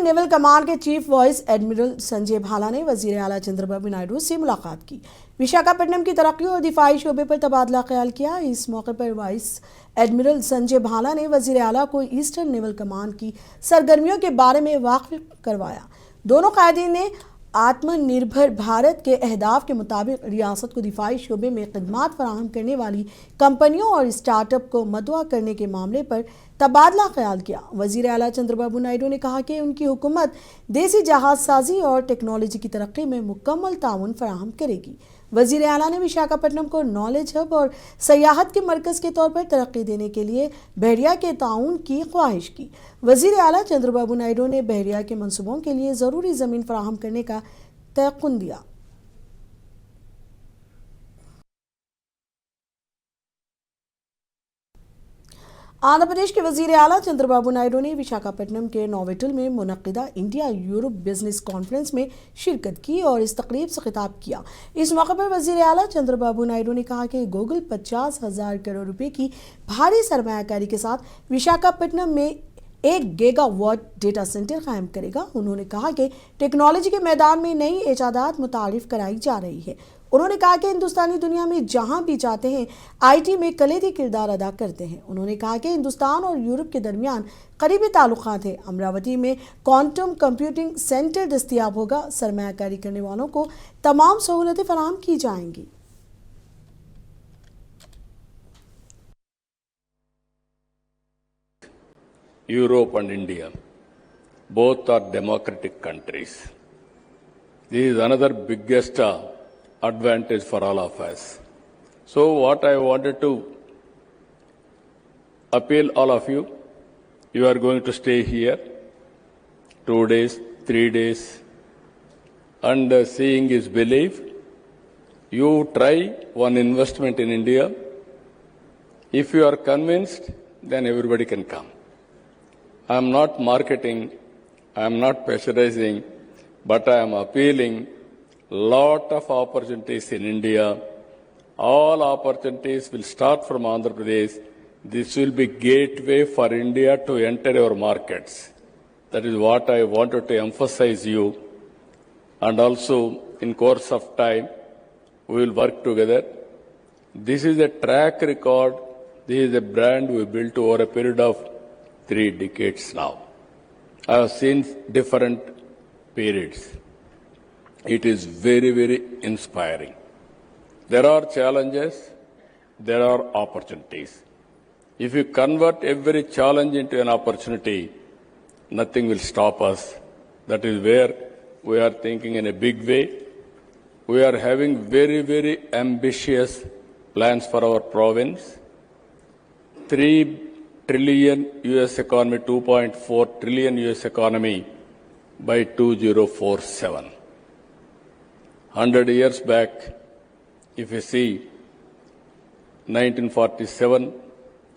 نیول کمان کے chief vice admiral Sanjay بھالا نے وزیر اعلیٰ چندرا بابو نائیڈو سے ملاقات کی۔ وشاکھاپٹنم کی ترقی اور دفاعی شعبے پر تبادلہ خیال کیا۔ اس موقع پر وائس ایڈمرل سنجے بھالا نے وزیر اعلیٰ کو ایسٹرن نیول کمان کی سرگرمیوں کے بارے میں واقف کروایا۔ دونوں قائدین نے آتم نربھر بھارت کے اہداف کے مطابق ریاست کو دفاعی شعبے میں خدمات فراہم کرنے والی کمپنیوں اور اسٹارٹ اپ کو مدعو کرنے کے معاملے پر تبادلہ خیال کیا۔ وزیر اعلیٰ چندرا بابو نائیڈو نے کہا کہ ان کی حکومت دیسی جہاز سازی اور ٹیکنالوجی کی ترقی میں مکمل تعاون فراہم کرے گی۔ وزیر اعلیٰ نے وشاکھاپٹنم کو نالج ہب اور سیاحت کے مرکز کے طور پر ترقی دینے کے لیے بحریہ کے تعاون کی خواہش کی۔ وزیر اعلیٰ چندرا بابو نائیڈو نے بحریہ کے منصوبوں کے لیے ضروری زمین فراہم کرنے کا تیقن دیا۔ آندھرا پردیش کے وزیر اعلیٰ چندرا بابو نائیڈو نے وشاکھاپٹنم کے نوویٹل میں منعقدہ انڈیا یورپ بزنس کانفرنس میں شرکت کی اور اس تقریب سے خطاب کیا۔ اس موقع پر وزیر اعلیٰ چندرا بابو نائیڈو نے کہا کہ گوگل 50,000 کروڑ روپے کی بھاری سرمایہ کاری کے ساتھ وشاکھاپٹنم میں 1 گیگا واٹ ڈیٹا سینٹر قائم کرے گا۔ انہوں نے کہا کہ ٹیکنالوجی کے میدان میں نئی ایجادات متعارف کرائی جا رہی ہے۔ انہوں نے کہا کہ ہندوستانی دنیا میں جہاں بھی جاتے ہیں آئی ٹی میں کلیدی کردار ادا کرتے ہیں۔ انہوں نے کہا کہ ہندوستان اور یورپ کے درمیان قریبی تعلقات ہیں۔ امراوتی میں کوانٹم کمپیوٹنگ سینٹر دستیاب ہوگا۔ سرمایہ کاری کرنے والوں کو تمام سہولتیں فراہم کی جائیں گی۔ Europe and India, both are democratic countries. This is another biggest advantage for all of us. So what I wanted to appeal all of you, you are going to stay here 2 days, 3 days, and seeing is belief. You try one investment in India. If you are convinced, then everybody can come. I am not marketing, I am not pressurizing, but I am appealing lot of opportunities in India. All opportunities will start from Andhra Pradesh. This will be gateway for India to enter our markets. That is what I wanted to emphasize you. And also, in course of time, we will work together. This is a track record. This is a brand we built over a period of 3 decades now. I have seen different periods. It is very, very inspiring. There are challenges, there are opportunities. If you convert every challenge into an opportunity, nothing will stop us. That is where we are thinking in a big way. We are having very, very ambitious plans for our province. 3 trillion US economy, 2.4 trillion US economy by 2047. 100 years back, if you see, 1947,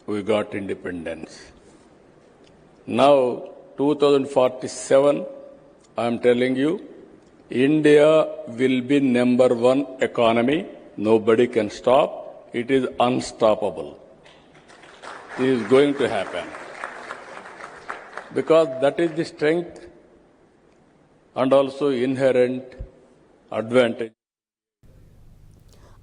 we got independence. Now, 2047, I am telling you, India will be number 1 economy. Nobody can stop. It is unstoppable. This is going to happen. Because that is the strength and also inherent advantage.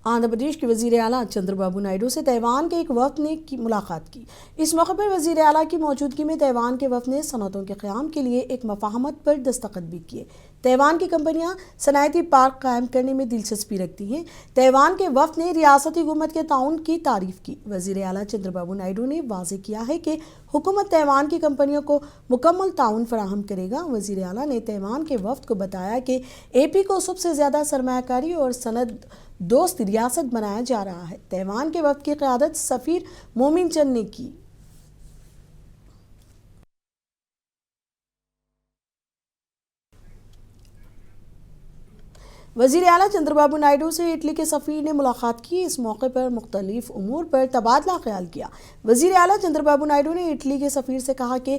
Andhra Pradesh کے وزیر اعلیٰ چندرا بابو نائیڈو سے Taiwan کے ایک وفد نے ملاقات کی۔ اس موقع پر وزیر اعلیٰ کی موجودگی میں تائیوان کے وفد نے صنعتوں کے قیام کے لیے ایک مفاہمت پر دستخط بھی کیے۔ تائیوان کی کمپنیاں صنعتی پارک قائم کرنے میں دلچسپی رکھتی ہیں۔ تائیوان کے وفد نے ریاستی حکومت کے تعاون کی تعریف کی۔ وزیر اعلیٰ چندرا بابو نائیڈو نے واضح کیا ہے کہ حکومت تائیوان کی کمپنیوں کو مکمل تعاون فراہم کرے گا۔ وزیر اعلیٰ نے تائیوان کے وفد کو بتایا کہ اے پی کو سب سے زیادہ سرمایہ کاری اور صنعت دوست ریاست بنایا جا رہا ہے۔ تائیوان کے وفد کی قیادت سفیر مومن چند نے کی۔ وزیر اعلیٰ چندرا بابو نائیڈو سے اٹلی کے سفیر نے ملاقات کی۔ اس موقع پر مختلف امور پر تبادلہ خیال کیا۔ وزیر اعلیٰ چندرا بابو نائیڈو نے اٹلی کے سفیر سے کہا کہ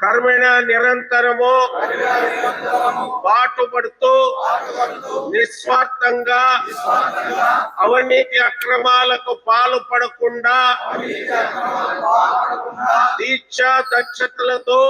కర్మణ నిరంతరము పాటుపడుతూ నిస్వార్థంగా అవినీతి అక్రమాలకు పాల్పడకుండా దీక్ష దక్షతలతో